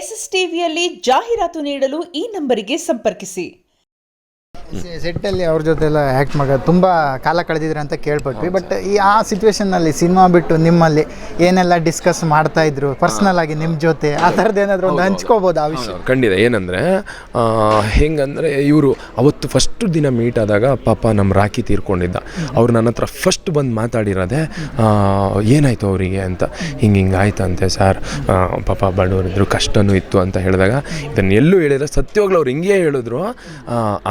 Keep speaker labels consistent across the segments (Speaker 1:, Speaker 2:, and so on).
Speaker 1: SSTVಯಲ್ಲಿ ಜಾಹೀರಾತು ನೀಡಲು ಈ ನಂಬರಿಗೆ ಸಂಪರ್ಕಿಸಿ.
Speaker 2: ಸೆಟ್ಟಲ್ಲಿ ಅವ್ರ ಜೊತೆ ಎಲ್ಲ ಆ್ಯಕ್ಟ್ ಮಗ ತುಂಬ ಕಾಲ ಕಳೆದಿದ್ರೆ ಅಂತ ಕೇಳ್ಪಟ್ವಿ. ಬಟ್ ಆ ಸಿಚುವೇಶನ್ನಲ್ಲಿ ಸಿನಿಮಾ ಬಿಟ್ಟು ನಿಮ್ಮಲ್ಲಿ ಏನೆಲ್ಲ ಡಿಸ್ಕಸ್ ಮಾಡ್ತಾಯಿದ್ರು ಪರ್ಸ್ನಲ್ ಆಗಿ ನಿಮ್ಮ ಜೊತೆ, ಆ ಥರದ್ದು ಏನಾದರೂ ಒಂದು ಹಂಚ್ಕೋಬೋದು ಆ ವಿಷಯ?
Speaker 3: ಖಂಡಿತ. ಏನಂದರೆ ಹೆಂಗಂದರೆ ಇವರು ಅವತ್ತು ಫಸ್ಟ್ ದಿನ ಮೀಟ್ ಆದಾಗ ಪಾಪ ನಮ್ಮ ರಾಕಿ ತೀರ್ಕೊಂಡಿದ್ದ. ಅವ್ರು ನನ್ನ ಹತ್ರ ಫಸ್ಟ್ ಬಂದು ಮಾತಾಡಿರೋದೆ ಏನಾಯಿತು ಅವರಿಗೆ ಅಂತ. ಹಿಂಗೆ ಆಯ್ತಂತೆ ಸರ್, ಪಾಪ ಬಡವರಿದ್ರು, ಕಷ್ಟನೂ ಇತ್ತು ಅಂತ ಹೇಳಿದಾಗ ಇದನ್ನು ಎಲ್ಲೂ ಹೇಳಿದ್ರೆ ಸತ್ಯವಾಗ್ಲೂ ಅವ್ರು ಹಿಂಗೆ ಹೇಳಿದ್ರು.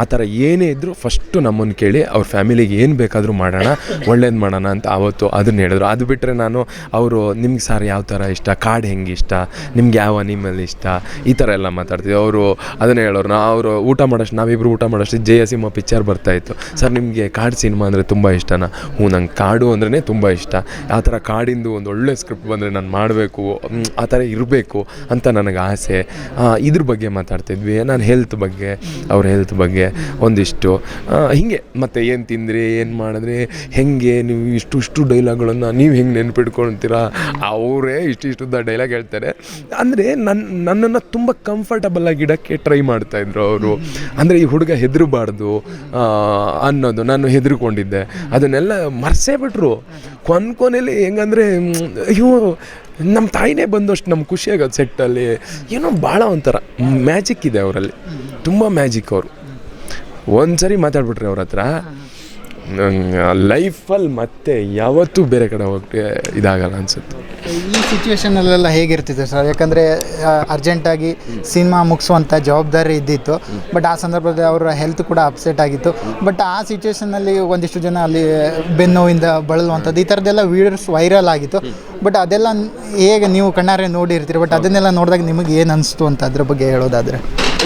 Speaker 3: ಆ ಥರ ಏನೇ ಇದ್ದರೂ ಫಸ್ಟು ನಮ್ಮನ್ನು ಕೇಳಿ ಅವ್ರ ಫ್ಯಾಮಿಲಿಗೆ ಏನು ಬೇಕಾದರೂ ಮಾಡೋಣ, ಒಳ್ಳೇದು ಮಾಡೋಣ ಅಂತ ಅವತ್ತು ಅದನ್ನು ಹೇಳಿದ್ರು. ಅದು ಬಿಟ್ಟರೆ ನಾನು ಅವರು ನಿಮ್ಗೆ ಸರ್ ಯಾವ ಥರ ಇಷ್ಟ, ಕಾಡು ಹೆಂಗೆ ಇಷ್ಟ, ನಿಮ್ಗೆ ಯಾವ ಅನಿಮಲ್ ಇಷ್ಟ, ಈ ಥರ ಎಲ್ಲ ಮಾತಾಡ್ತೀವಿ. ಅವರು ಅದನ್ನೇ ಹೇಳೋರು. ಅವರು ಊಟ ಮಾಡೋಷ್ಟು, ನಾವಿಬ್ಬರು ಊಟ ಮಾಡೋಷ್ಟು ಜಯ ಸಿಂಹ ಪಿಕ್ಚರ್ ಬರ್ತಾಯಿತ್ತು. ಸರ್ ನಿಮಗೆ ಕಾಡು ಸಿನಿಮಾ ಅಂದರೆ ತುಂಬ ಇಷ್ಟನಾ? ನಂಗೆ ಕಾಡು ಅಂದ್ರೇ ತುಂಬ ಇಷ್ಟ. ಆ ಥರ ಕಾಡಿಂದು ಒಂದು ಒಳ್ಳೆ ಸ್ಕ್ರಿಪ್ಟ್ ಬಂದರೆ ನಾನು ಮಾಡಬೇಕು, ಆ ಥರ ಇರಬೇಕು ಅಂತ ನನಗೆ ಆಸೆ. ಇದ್ರ ಬಗ್ಗೆ ಮಾತಾಡ್ತಿದ್ವಿ. ನಾನು ಹೆಲ್ತ್ ಬಗ್ಗೆ, ಅವ್ರ ಹೆಲ್ತ್ ಬಗ್ಗೆ ಒಂದಿಷ್ಟು ಹೀಗೆ. ಮತ್ತು ಏನು ತಿಂದ್ರಿ, ಏನು ಮಾಡಿದ್ರಿ, ಹೆಂಗೆ ನೀವು ಇಷ್ಟು ಡೈಲಾಗ್ಗಳನ್ನು ನೀವು ಹೆಂಗೆ ನೆನ್ಪಿಟ್ಕೊಳ್ತೀರಾ? ಅವರೇ ಇಷ್ಟುದ್ದ ಡೈಲಾಗ್ ಹೇಳ್ತಾರೆ. ಅಂದರೆ ನನ್ನನ್ನು ತುಂಬ ಕಂಫರ್ಟಬಲ್ ಆಗಿ ಇಡೋಕ್ಕೆ ಟ್ರೈ ಮಾಡ್ತಾಯಿದ್ರು ಅವರು. ಅಂದರೆ ಈ ಹುಡುಗ ಹೆದರಬಾರ್ದು ಅನ್ನೋದು, ನಾನು ಹೆದರ್ಕೊಂಡಿದ್ದೆ. ಅದನ್ನೆಲ್ಲ ಮರೆಸೇ ಬಿಟ್ರು. ಕೊನೆಯಲ್ಲಿ ಹೆಂಗಂದರೆ ಅಯ್ಯೋ ನಮ್ಮ ತಾಯಿನೇ ಬಂದಷ್ಟು ನಮ್ಗೆ ಖುಷಿಯಾಗೋದು. ಸೆಟ್ಟಲ್ಲಿ ಏನೋ ಭಾಳ ಒಂಥರ ಮ್ಯಾಜಿಕ್ ಇದೆ ಅವರಲ್ಲಿ, ತುಂಬ ಮ್ಯಾಜಿಕ್ ಅವರು. ಒಂದು ಸರಿ ಮಾತಾಡ್ಬಿಟ್ರೆ ಅವ್ರ ಹತ್ರ ಲೈಫಲ್ಲಿ ಮತ್ತೆ ಯಾವತ್ತೂ ಬೇರೆ ಕಡೆ ಹೋಗಿ ಇದಾಗಲ್ಲ ಅನಿಸುತ್ತೆ.
Speaker 2: ಈ ಸಿಚುವೇಷನಲ್ಲೆಲ್ಲ ಹೇಗಿರ್ತಿದೆ ಸರ್? ಯಾಕಂದರೆ ಅರ್ಜೆಂಟಾಗಿ ಸಿನಿಮಾ ಮುಗಿಸುವಂಥ ಜವಾಬ್ದಾರಿ ಇದ್ದಿತ್ತು. ಬಟ್ ಆ ಸಂದರ್ಭದಲ್ಲಿ ಅವರ ಹೆಲ್ತ್ ಕೂಡ ಅಪ್ಸೆಟ್ ಆಗಿತ್ತು. ಬಟ್ ಆ ಸಿಚುವೇಷನಲ್ಲಿ ಒಂದಿಷ್ಟು ಜನ ಅಲ್ಲಿ ಬೆನ್ನೋವಿಂದ ಬಳಲುವಂಥದ್ದು, ಈ ಥರದ್ದೆಲ್ಲ ವೀಡಿಯೋಸ್ ವೈರಲ್ ಆಗಿತ್ತು. ಬಟ್ ಅದೆಲ್ಲ ಹೇಗೆ ನೀವು ಕಣ್ಣಾರೆ ನೋಡಿರ್ತೀರಿ, ಬಟ್ ಅದನ್ನೆಲ್ಲ ನೋಡಿದಾಗ ನಿಮಗೆ ಏನು ಅನಿಸ್ತು ಅಂತ ಅದ್ರ ಬಗ್ಗೆ ಹೇಳೋದಾದರೆ?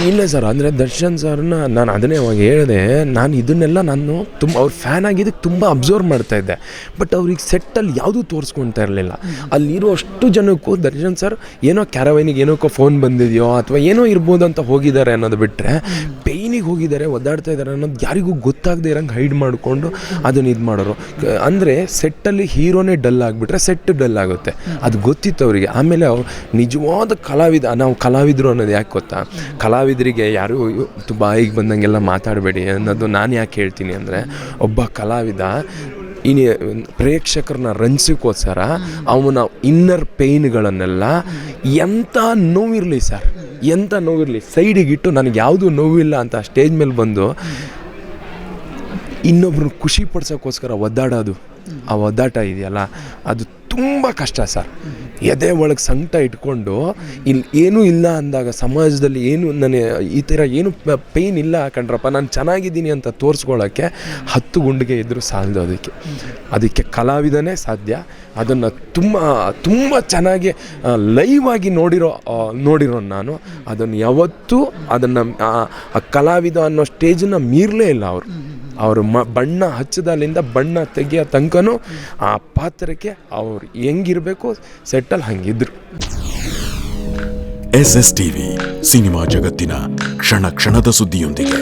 Speaker 3: ಇಲ್ಲ ಸರ್, ಅಂದರೆ ದರ್ಶನ್ ಸರ್ನ ನಾನು ಅದನ್ನೇ ಅವಾಗ ಹೇಳಿದೆ. ನಾನು ಇದನ್ನೆಲ್ಲ ನಾನು ತುಂಬ ಅವ್ರ ಫ್ಯಾನ್ ಆಗಿದ್ದಕ್ಕೆ ತುಂಬ ಅಬ್ಸರ್ವ್ ಮಾಡ್ತಾಯಿದ್ದೆ. ಬಟ್ ಅವ್ರಿಗೆ ಸೆಟ್ಟಲ್ಲಿ ಯಾವುದೂ ತೋರಿಸ್ಕೊಳ್ತಾ ಇರಲಿಲ್ಲ. ಅಲ್ಲಿರೋ ಅಷ್ಟು ಜನಕ್ಕೂ ದರ್ಶನ್ ಸರ್ ಏನೋ ಕ್ಯಾರವೈನಿಗೆ ಏನೋಕ್ಕೋ ಫೋನ್ ಬಂದಿದೆಯೋ ಅಥವಾ ಏನೋ ಇರ್ಬೋದು ಅಂತ ಹೋಗಿದ್ದಾರೆ ಅನ್ನೋದು ಬಿಟ್ಟರೆ, ಪೇಯ್ನಿಗೆ ಹೋಗಿದ್ದಾರೆ, ಒದ್ದಾಡ್ತಾ ಇದ್ದಾರೆ ಅನ್ನೋದು ಯಾರಿಗೂ ಗೊತ್ತಾಗದೇ ಇರೋಂಗೆ ಹೈಡ್ ಮಾಡಿಕೊಂಡು ಅದನ್ನು ಇದು ಮಾಡೋರು. ಅಂದರೆ ಸೆಟ್ಟಲ್ಲಿ ಹೀರೋನೇ ಡಲ್ ಆಗಿಬಿಟ್ರೆ ಸೆಟ್ ಡಲ್ ಆಗುತ್ತೆ, ಅದು ಗೊತ್ತಿತ್ತು ಅವರಿಗೆ. ಆಮೇಲೆ ಅವ್ರು ನಿಜವಾದ ಕಲಾವಿದ, ನಾವು ಕಲಾವಿದರು ಅನ್ನೋದು ಯಾಕೆ ಗೊತ್ತಾ? ಕಲಾವಿದರಿಗೆ ಯಾರು ಬಾಯಿಗೆ ಬಂದಂಗೆಲ್ಲ ಮಾತಾಡಬೇಡಿ ಅನ್ನೋದು ನಾನು ಯಾಕೆ ಹೇಳ್ತೀನಿ ಅಂದರೆ, ಒಬ್ಬ ಕಲಾವಿದ ಪ್ರೇಕ್ಷಕರನ್ನ ರಂಜಿಸೋಕ್ಕೋಸ್ಕರ ಅವನ ಇನ್ನರ್ ಪೇಯ್ನ್ಗಳನ್ನೆಲ್ಲ ಎಂಥ ನೋವಿರಲಿ ಸರ್, ಎಂಥ ನೋವಿರಲಿ ಸೈಡಿಗಿಟ್ಟು ನನಗೆ ಯಾವುದೂ ನೋವಿಲ್ಲ ಅಂತ ಸ್ಟೇಜ್ ಮೇಲೆ ಬಂದು ಇನ್ನೊಬ್ರನ್ನ ಖುಷಿ ಪಡ್ಸೋಕ್ಕೋಸ್ಕರ ಒದ್ದಾಡೋದು, ಆ ಒದ್ದಾಟ ಇದೆಯಲ್ಲ ಅದು ತುಂಬ ಕಷ್ಟ ಸರ್. ಎದೆ ಒಳಗೆ ಸಂಕಟ ಇಟ್ಕೊಂಡು ಇಲ್ಲಿ ಏನೂ ಇಲ್ಲ ಅಂದಾಗ ಸಮಾಜದಲ್ಲಿ ಏನು ನನಗೆ ಈ ಥರ ಏನು ಪೇಯ್ನ್ ಇಲ್ಲ ಕಣ್ರಪ್ಪ, ನಾನು ಚೆನ್ನಾಗಿದ್ದೀನಿ ಅಂತ ತೋರಿಸ್ಕೊಳ್ಳೋಕ್ಕೆ 10 ಗುಂಡಿಗೆ ಇದ್ದರೂ ಸಾಲದು. ಅದಕ್ಕೆ ಕಲಾವಿದನೇ ಸಾಧ್ಯ. ಅದನ್ನು ತುಂಬ ಚೆನ್ನಾಗಿ ಲೈವ್ ಆಗಿ ನೋಡಿರೋ ನಾನು ಅದನ್ನು ಯಾವತ್ತೂ ಅದನ್ನು ಕಲಾವಿದ ಅನ್ನೋ ಸ್ಟೇಜನ್ನು ಮೀರಲೇ ಇಲ್ಲ ಅವರು ಬಣ್ಣ ಹಚ್ಚದಲ್ಲಿಂದ ಬಣ್ಣ ತೆಗಿಯೋ ತನಕನೂ ಆ ಪಾತ್ರಕ್ಕೆ ಅವ್ರು ಹೆಂಗಿರಬೇಕು ಸೆಟ್ಟಲ್ಲಿ ಹಂಗಿದ್ರು.
Speaker 4: SSTV ಸಿನಿಮಾ ಜಗತ್ತಿನ ಕ್ಷಣ ಕ್ಷಣದ ಸುದ್ದಿಯೊಂದಿಗೆ.